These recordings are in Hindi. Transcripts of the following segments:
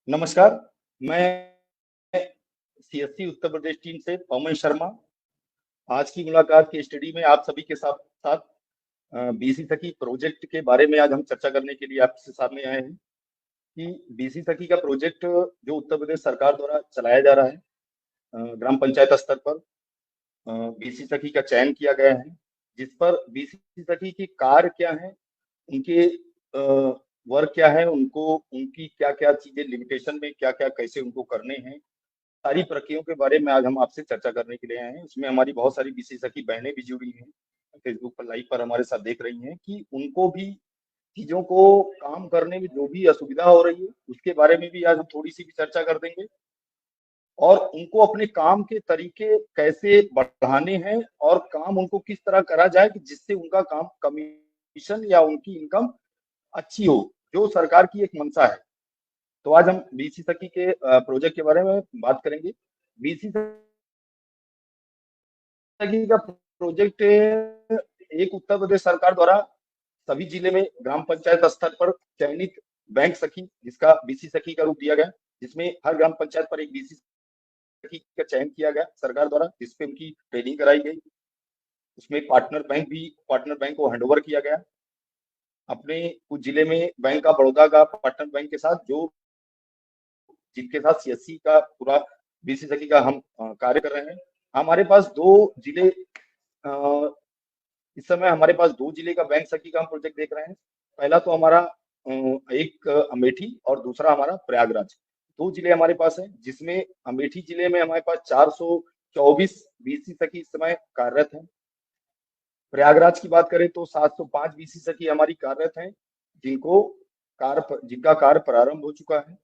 नमस्कार, मैं सीएससी उत्तर प्रदेश टीम से पवन शर्मा। आज की मुलाकात की स्टडी में आप सभी के साथ साथ बीसी सखी प्रोजेक्ट के बारे में आज हम चर्चा करने के लिए आपके सामने आए हैं कि बीसी सखी का प्रोजेक्ट जो उत्तर प्रदेश सरकार द्वारा चलाया जा रहा है, ग्राम पंचायत स्तर पर बीसी सखी का चयन किया गया है, जिस पर बीसी सखी की कार्य क्या है, उनके वर्क क्या है, उनको उनकी क्या-क्या चीजें लिमिटेशन में क्या-क्या कैसे उनको करने हैं, सारी प्रक्रियाओं के बारे में आज हम आपसे चर्चा करने के लिए आए हैं। उसमें हमारी बहुत सारी बीसी सखी बहनें भी जुड़ी हैं, फेसबुक पर लाइव पर हमारे साथ देख रही हैं कि उनको भी चीज़ों को काम करने में जो भी असुविधा हो रही है, उसके बारे में भी आज हम थोड़ी-सी भी चर्चा कर देंगे और उनको अपने काम के तरीके कैसे बढ़ाने हैं और काम उनको किस तरह करा जाए कि जिससे उनका काम कमीशन या उनकी इनकम अच्छी हो, जो सरकार की एक मंशा है। तो आज हम बीसी सखी के प्रोजेक्ट के बारे में बात करेंगे। बीसी सखी का प्रोजेक्ट एक उत्तर प्रदेश सरकार द्वारा सभी जिले में ग्राम पंचायत स्तर पर चयनित बैंक सखी, जिसका बीसी सखी का रूप दिया गया, जिसमें हर ग्राम पंचायत पर एक बीसी सखी का चयन किया गया सरकार द्वारा, जिसपे उनकी ट्रेनिंग कराई गई। उसमें पार्टनर बैंक को हैंडओवर किया गया। अपने कुछ जिले में बैंक ऑफ बड़ौदा का पार्टनर बैंक के साथ जो जिनके साथ सीएससी का पूरा बीसी सखी का हम कार्य कर रहे हैं। हमारे पास 2 जिले इस समय हमारे पास 2 जिले का बैंक सखी का हम प्रोजेक्ट देख रहे हैं। पहला तो हमारा एक अमेठी और दूसरा हमारा प्रयागराज। 2 जिले हमारे पास हैं, जिसमें अमेठी जिले में हमारे पास 424 बीसी सखी इस समय कार्यरत हैं। प्रयागराज की बात करें तो 705 बीसी सखी हमारी कार्यरत हैं, जिनका कार्य प्रारंभ हो चुका है।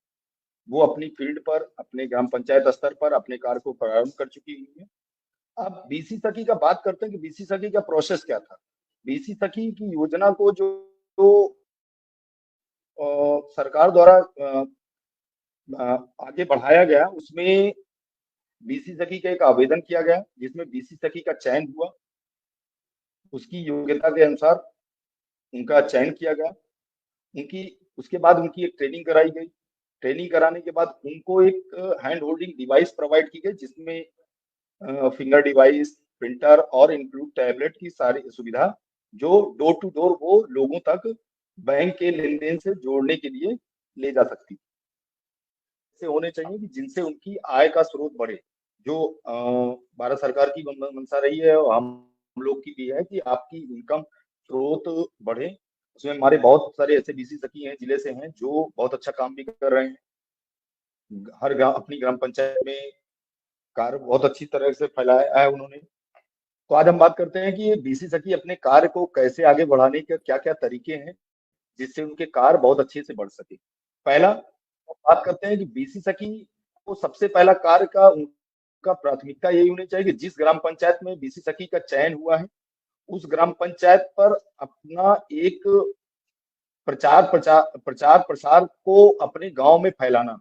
वो अपनी फील्ड पर, अपने ग्राम पंचायत स्तर पर अपने कार्य को प्रारंभ कर चुकी हुई है। अब बीसी सखी का बात करते हैं कि बीसी सखी का प्रोसेस क्या था। बीसी सखी की योजना को जो सरकार द्वारा आगे बढ़ाया गया, उसमें बीसी सखी का एक आवेदन किया गया, जिसमें बीसी सखी का चयन हुआ। उसकी योग्यता के अनुसार उनका चयन किया गया। उनकी उसके बाद उनकी एक ट्रेनिंग कराई गई। ट्रेनिंग कराने के बाद उनको एक हैंड होल्डिंग डिवाइस प्रोवाइड की गई, जिसमें फिंगर डिवाइस, प्रिंटर और इंक्लूड टैबलेट की सारी सुविधा जो डोर टू डोर वो लोगों तक बैंक के लेन-देन से जोड़ने के लिए ले जा सकती। ऐसे होने चाहिए कि जिनसे उनकी आय का स्रोत बढ़े। जो भारत सरकार की मंशा रही है और हम लोग की भी है कि आपकी इनकम स्रोत बढ़े। उसमें हमारे बहुत सारे ऐसे बीसी सखी हैं, जिले से हैं, जो बहुत अच्छा काम भी कर रहे हैं। अपनी ग्राम पंचायत में कार्य बहुत अच्छी तरह से फैलाया है उन्होंने। तो आज हम बात करते हैं कि ये बीसी सखी अपने कार्य को कैसे आगे बढ़ाने के क्या-क्या तरीके हैं, जिससे उनके कार्य बहुत अच्छे से बढ़ सके। पहला, बात करते हैं कि बीसी सखी को सबसे पहला कार्य का उनका प्राथमिकता यही होनी चाहिए कि जिस ग्राम पंचायत में बीसी सखी का चयन हुआ है, उस ग्राम पंचायत पर अपना एक प्रचार-प्रसार को अपने गाँव में फैलाना।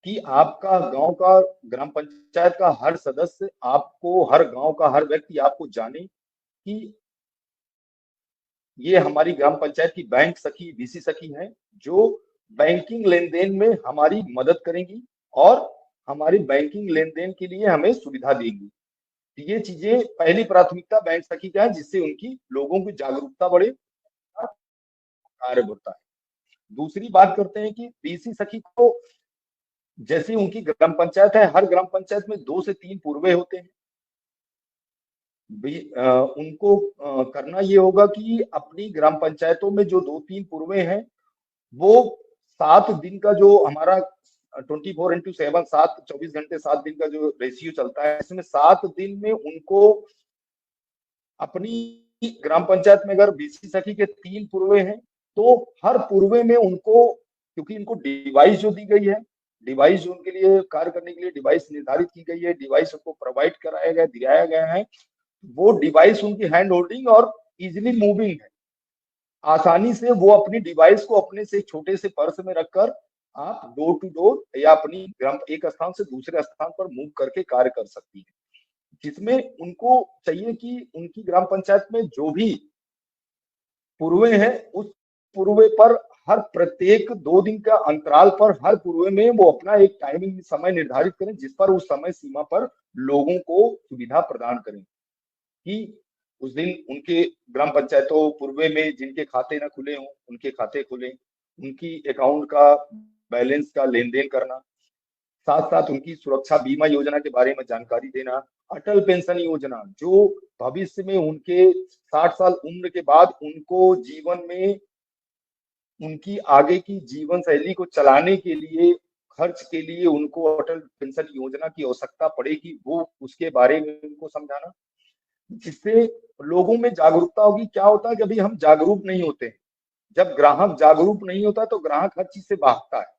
कि आपका गाँव का ग्राम पंचायत का हर सदस्य आपको, हर गाँव का हर व्यक्ति आपको जाने कि ये हमारी ग्राम पंचायत की बैंक सखी, बीसी सखी हैं, जो बैंकिंग लेन-देन में हमारी मदद करेंगी और हमारी बैंकिंग लेन-देन के लिए हमें सुविधा देंगी। तो ये चीज़ें पहली प्राथमिकता बैंक सखी का है, जिससे उनकी लोगों की जागरूकता बढ़े और कार्य बढ़ता है। दूसरी बात करते हैं कि बीसी सखी को जैसे उनकी ग्राम पंचायत है, हर ग्राम पंचायत में 2 से 3 पूर्वे होते हैं। उनको करना ये होगा कि अपनी ग्राम पंचायतों में जो 2-3 पूर्वे हैं, वो 7 दिन का जो हमारा 24/7 24 घंटे 7 दिन का जो रेशियो चलता है, इसमें 7 दिन में उनको अपनी ग्राम पंचायत में अगर बीसी सखी के 3 पूर्वे हैं, तो हर पूर्वे में उनको, क्योंकि इनको डिवाइस जो दी गई है, डिवाइस जो उनके लिए कार्य करने के लिए डिवाइस निर्धारित की गई है, डिवाइस उनको प्रोवाइड कराया गया, दिलाया गया है। वो डिवाइस उनकी हैंड होल्डिंग और इजीली मूविंग है। आसानी से वो अपनी डिवाइस को अपने से छोटे से पर्स में रखकर आप डोर टू डोर या अपनी ग्राम एक स्थान से दूसरे स्थान पर मूव करके कार्य कर सकती है। जिसमें उनको चाहिए कि उनकी ग्राम पंचायत में जो भी पूर्वे हैं, उस पूर्वे पर हर प्रत्येक 2 दिन का अंतराल पर हर पूर्व में वो अपना एक टाइमिंग समय निर्धारित करें, जिस पर उस समय सीमा पर लोगों को सुविधा प्रदान करें कि उस दिन उनके ग्राम पंचायतों पूर्व में जिनके खाते ना खुले हों, उनके खाते खुलें, उनकी अकाउंट का बैलेंस का लेन-देन करना, साथ-साथ उनकी सुरक्षा बीमा योजना के बारे में जानकारी देना, अटल पेंशन योजना जो भविष्य में उनके 60 साल उम्र के बाद उनको जीवन में उनकी आगे की जीवन शैली को चलाने के लिए, खर्च के लिए उनको अटल पेंशन योजना की आवश्यकता पड़ेगी, वो उसके बारे में उनको समझाना, जिससे लोगों में जागरूकता होगी। क्या होता है कि अभी हम जागरूक नहीं होते हैं। जब ग्राहक जागरूक नहीं होता तो ग्राहक हर चीज से भागता है।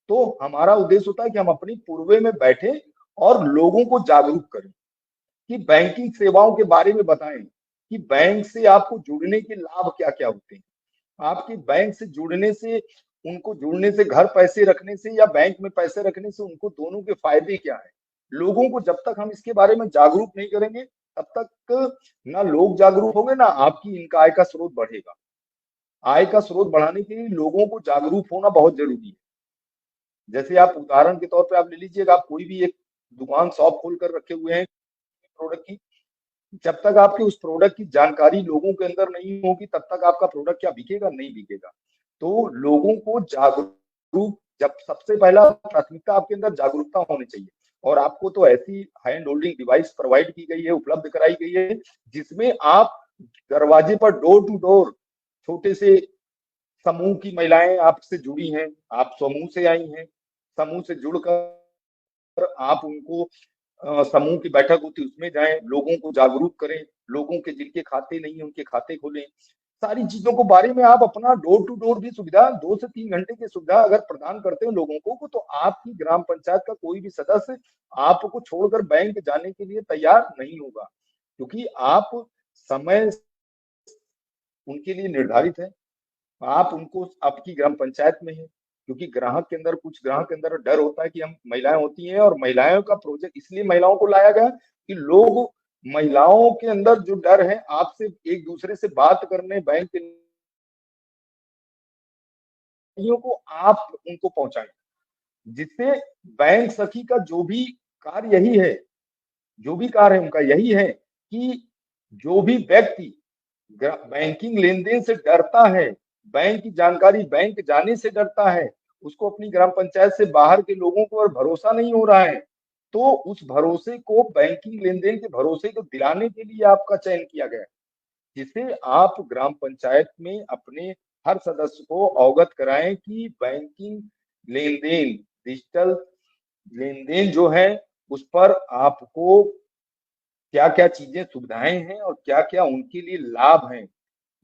तो हमारा उद्देश्य होता है कि हम अपनी पूर्वे में बैठे और लोगों को जागरूक करें कि बैंकिंग सेवाओं के बारे में बताएं कि बैंक से आपको जुड़ने के लाभ क्या-क्या होते हैं। आपके बैंक से जुड़ने से उनको जुड़ने से घर पैसे रखने से या बैंक में पैसे रखने से उनको दोनों के फायदे क्या है। लोगों को जब तक हम इसके बारे में जागरूक नहीं करेंगे तब तक ना लोग जागरूक होंगे ना आपकी इनका आय का स्रोत बढ़ेगा। आय का स्रोत बढ़ाने के लिए लोगों को जागरूक होना बहुत जरूरी है। जैसे आप उदाहरण के तौर पे आप ले लीजिएगा, आप कोई भी एक दुकान शॉप खोल कर रखे हुए हैं प्रोडक्ट की, जब तक आपके उस प्रोडक्ट की जानकारी लोगों के अंदर नहीं होगी तब तक आपका प्रोडक्ट क्या बिकेगा? नहीं बिकेगा। तो लोगों को जागरूक, जब सबसे पहला प्राथमिकता आपके अंदर जागरूकता होनी चाहिए और आपको तो ऐसी हैंड होल्डिंग डिवाइस प्रोवाइड की गई है, उपलब्ध कराई गई है, जिसमें आप दरवाजे पर डोर टू डोर छोटे से समूह की महिलाएं आपसे जुड़ी हैं, आप समूह से आई हैं, समूह से जुड़कर आप उनको समूह की बैठक होती है उसमें जाएं, लोगों को जागरूक करें, लोगों के जिनके खाते नहीं है उनके खाते खोलें। सारी चीजों को बारे में आप अपना डोर टू डोर भी सुविधा 2 से 3 घंटे की सुविधा अगर प्रदान करते हो लोगों को तो आपकी ग्राम पंचायत का कोई भी सदस्य आपको छोड़कर बैंक जाने के लिए तैयार नहीं होगा, क्योंकि आप समय उनके लिए निर्धारित है। आप उनको आपकी ग्राम पंचायत में है, क्योंकि ग्राहक के अंदर कुछ ग्राहक के अंदर डर होता है कि हम महिलाएं होती हैं और महिलाओं का प्रोजेक्ट इसलिए महिलाओं को लाया गया कि लोग महिलाओं के अंदर जो डर है आपसे एक दूसरे से बात करने बैंक के को आप उनको पहुंचाएं, जिससे बैंक सखी का जो भी कार्य यही है, जो भी कार्य है उनका यही है कि जो भी व्यक्ति बैंकिंग लेन-देन से डरता है, बैंक की जानकारी बैंक जाने से डरता है, उसको अपनी ग्राम पंचायत से बाहर के लोगों को और भरोसा नहीं हो रहा है, तो उस भरोसे को बैंकिंग लेन-देन के भरोसे को दिलाने के लिए आपका चयन किया गया है, जिसे आप ग्राम पंचायत में अपने हर सदस्य को अवगत कराएं कि बैंकिंग लेन-देन, डिजिटल लेन-देन जो है, उस पर आपको क्या-क्या चीजें सुविधाएं हैं और क्या-क्या उनके लिए लाभ हैं।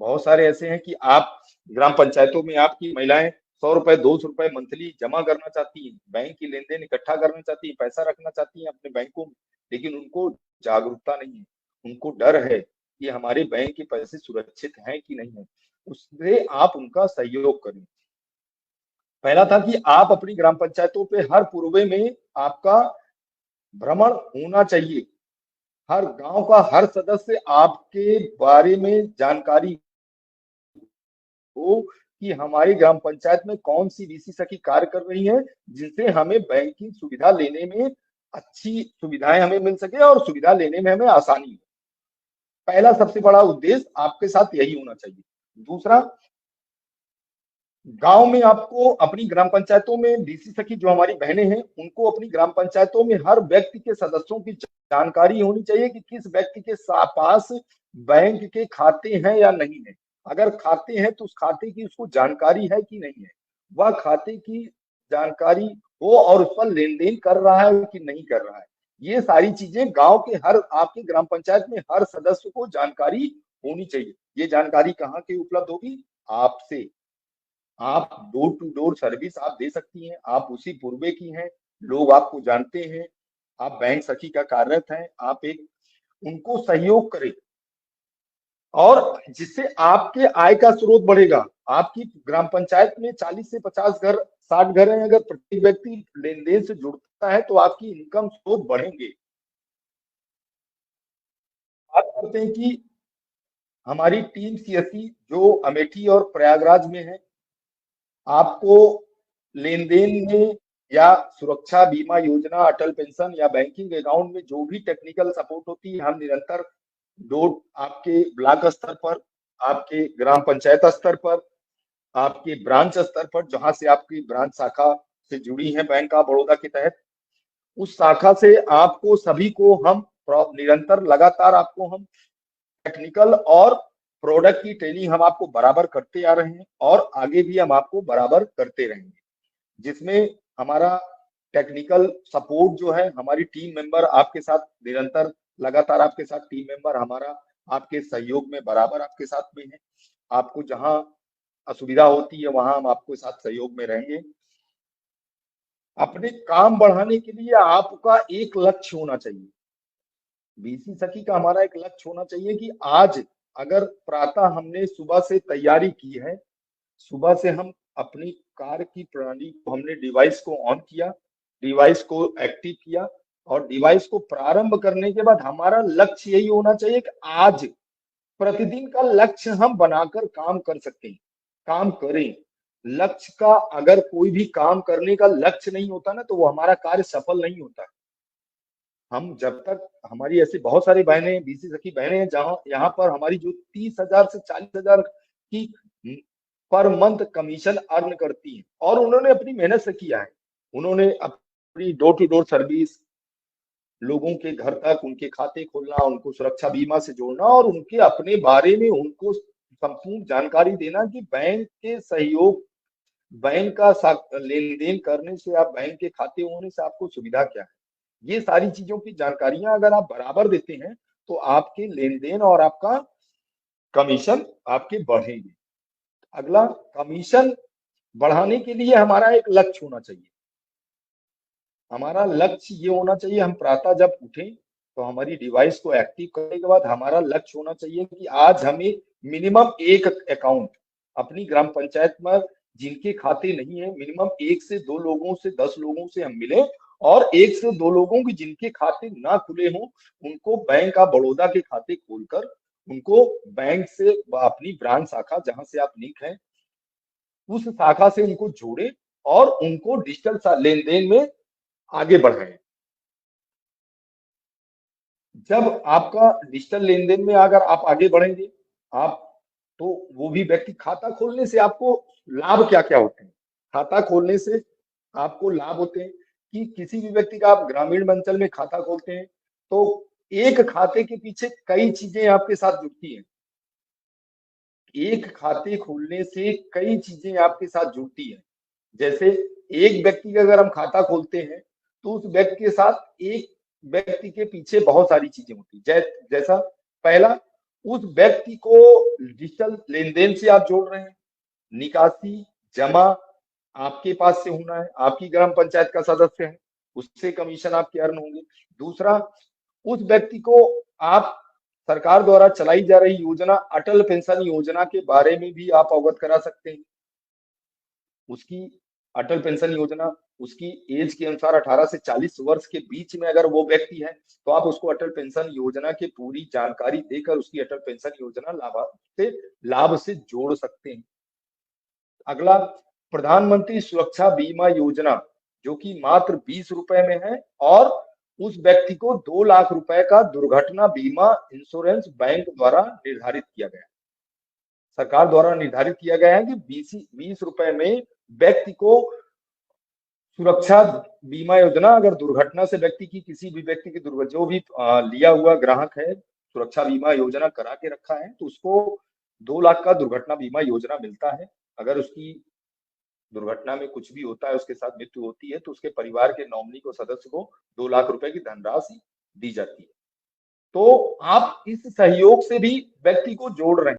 बहुत सारे ऐसे हैं कि आप ग्राम पंचायतों में आपकी महिलाएं 100 रुपए 200 रुपए मंथली जमा करना चाहती हैं, बैंक की लेन-देन इकट्ठा करना चाहती हैं, पैसा रखना चाहती हैं अपने बैंकों में, लेकिन उनको जागरूकता नहीं है, उनको डर है कि हमारे बैंक के पैसे सुरक्षित हैं कि नहीं है। उससे आप उनका सहयोग करें। पहला था कि आप अपनी ग्राम पंचायतों पे हर पूर्वे में आपका भ्रमण होना चाहिए। हर गांव का हर सदस्य आपके बारे में जानकारी हो कि हमारी ग्राम पंचायत में कौन सी बीसी सखी कार्य कर रही है, जिनसे हमें बैंकिंग सुविधा लेने में अच्छी सुविधाएं हमें मिल सके और सुविधा लेने में हमें आसानी हो। पहला सबसे बड़ा उद्देश्य आपके साथ यही होना चाहिए। दूसरा, गांव में आपको अपनी ग्राम पंचायतों में डीसी सखी जो हमारी बहनें हैं उनको अपनी ग्राम पंचायतों में हर व्यक्ति के सदस्यों की जानकारी होनी चाहिए कि किस व्यक्ति के पास बैंक के खाते हैं या नहीं है। अगर खाते हैं तो उस खाते की उसको जानकारी है कि नहीं है, वह खाते की जानकारी हो और उस पर लेन देन कर रहा है कि नहीं कर रहा है। ये सारी चीजें गांव के हर आपकी ग्राम पंचायत में हर सदस्य को जानकारी होनी चाहिए। ये जानकारी कहाँ की उपलब्ध होगी? आपसे। आप डोर टू डोर सर्विस आप दे सकती हैं, आप उसी पूर्वे की हैं, लोग आपको जानते हैं, आप बैंक सखी का कार्यरत हैं, आप एक उनको सहयोग करें और जिससे आपके आय का स्रोत बढ़ेगा। आपकी ग्राम पंचायत में 40 से 50 घर 60 घर हैं, अगर प्रत्येक व्यक्ति लेन-देन से जुड़ता है तो आपकी इनकम स्रोत बढ़ेंगे। बात करते हैं कि हमारी टीम सीएससी जो अमेठी और प्रयागराज में है, आपको लेन देन में या सुरक्षा बीमा योजना, अटल पेंशन या बैंकिंग अकाउंट में जो भी टेक्निकल सपोर्ट होती है, हम निरंतर आपके ब्लॉक स्तर पर, आपके ग्राम पंचायत स्तर पर, आपके ब्रांच स्तर पर, जहां से आपकी ब्रांच शाखा से जुड़ी है बैंक ऑफ बड़ौदा के तहत, उस शाखा से आपको सभी को हम निरंतर लगातार आपको हम टेक्निकल और प्रोडक्ट की ट्रेनिंग हम आपको बराबर करते आ रहे हैं और आगे भी हम आपको बराबर करते रहेंगे, जिसमें हमारा टेक्निकल सपोर्ट जो है, हमारी टीम मेंबर आपके साथ निरंतर लगातार आपके साथ टीम मेंबर हमारा आपके सहयोग में बराबर आपके साथ में है। आपको जहां असुविधा होती है वहां हम आपके साथ सहयोग में रहेंगे। अपने काम बढ़ाने के लिए आपका एक लक्ष्य होना चाहिए। बीसी सखी का हमारा एक लक्ष्य होना चाहिए कि आज अगर प्रातः हमने सुबह से तैयारी की है, सुबह से हम अपनी कार्य की प्रणाली को हमने डिवाइस को ऑन किया, डिवाइस को एक्टिव किया और डिवाइस को प्रारंभ करने के बाद हमारा लक्ष्य यही होना चाहिए कि आज प्रतिदिन का लक्ष्य हम बनाकर काम कर सकें, काम करें। लक्ष्य का अगर कोई भी काम करने का लक्ष्य नहीं होता ना, तो वो हमारा कार्य सफल नहीं होता। हम जब तक हमारी ऐसी बहुत सारी बहनें, बीसी सखी बहनें हैं जहां यहाँ पर हमारी जो 30,000 से 40,000 की पर मंथ कमीशन अर्न करती हैं और उन्होंने अपनी मेहनत से किया है। उन्होंने अपनी डोर टू डोर सर्विस, लोगों के घर तक उनके खाते खोलना, उनको सुरक्षा बीमा से जोड़ना और उनके अपने बारे में उनको संपूर्ण जानकारी देना कि बैंक के सहयोग, बैंक का लेन देन करने से, आप बैंक के खाते होने से आपको सुविधा क्या है, ये सारी चीजों की जानकारियां अगर आप बराबर देते हैं तो आपके लेन देन और आपका कमीशन आपके बढ़ेंगे। अगला, कमीशन बढ़ाने के लिए हमारा एक लक्ष्य होना चाहिए। हमारा लक्ष्य ये होना चाहिए, हम प्रातः जब उठें तो हमारी डिवाइस को एक्टिव करने के बाद हमारा लक्ष्य होना चाहिए कि आज हमें मिनिमम एक अकाउंट अपनी ग्राम पंचायत में जिनके खाते नहीं है, मिनिमम 1 से 2 लोगों से 10 लोगों से हम मिले और 1 से 2 लोगों की जिनके खाते ना खुले हों, उनको बैंक ऑफ बड़ौदा के खाते खोलकर उनको बैंक से अपनी ब्रांच शाखा जहां से आप लिंक हैं उस शाखा से उनको जोड़े और उनको डिजिटल लेन देन में आगे बढ़ाएं। जब आपका डिजिटल लेन देन में अगर आप आगे बढ़ेंगे, आप तो वो भी व्यक्ति, खाता खोलने से आपको लाभ क्या क्या होते हैं? खाता खोलने से आपको लाभ होते हैं कि किसी भी व्यक्ति का, आप ग्रामीण अंचल में खाता खोलते हैं तो एक खाते के पीछे कई चीजें आपके साथ जुड़ती हैं। एक खाते खोलने से कई चीजें आपके साथ जुड़ती हैं। जैसे एक व्यक्ति का अगर हम खाता खोलते हैं तो उस व्यक्ति के साथ एक व्यक्ति के पीछे बहुत सारी चीजें होती है। जैसा पहला, उस व्यक्ति को डिजिटल लेन देन से आप जोड़ रहे हैं, निकासी जमा आपके पास से होना है, आपकी ग्राम पंचायत का सदस्य है, उससे कमीशन आपके अर्न होंगे। दूसरा, उस व्यक्ति को आप सरकार द्वारा चलाई जा रही योजना अटल पेंशन योजना के बारे में भी आप अवगत करा सकते हैं। उसकी अटल पेंशन योजना, उसकी एज के अनुसार 18 से 40 वर्ष के बीच में अगर वो व्यक्ति है तो आप उसको अटल पेंशन योजना की पूरी जानकारी देकर उसकी अटल पेंशन योजना लाभ से जोड़ सकते हैं। अगला, प्रधानमंत्री सुरक्षा बीमा योजना जो कि मात्र 20 रुपए में है और उस व्यक्ति को 2 लाख रुपए का दुर्घटना बीमा इंश्योरेंस बैंक द्वारा निर्धारित किया गया, सरकार द्वारा निर्धारित किया गया है कि 20 रुपए में व्यक्ति को सुरक्षा बीमा योजना, अगर दुर्घटना से व्यक्ति की, किसी भी व्यक्ति की दुर्घटना, जो भी लिया हुआ ग्राहक है सुरक्षा बीमा योजना करा के रखा है तो उसको 2 लाख का दुर्घटना बीमा योजना मिलता है। अगर उसकी दुर्घटना में कुछ भी होता है, उसके साथ मृत्यु होती है तो उसके परिवार के नॉमिनी को, सदस्य को 2 लाख रुपए की धनराशि दी जाती है। तो आप इस सहयोग से भी व्यक्ति को जोड़ रहे हैं।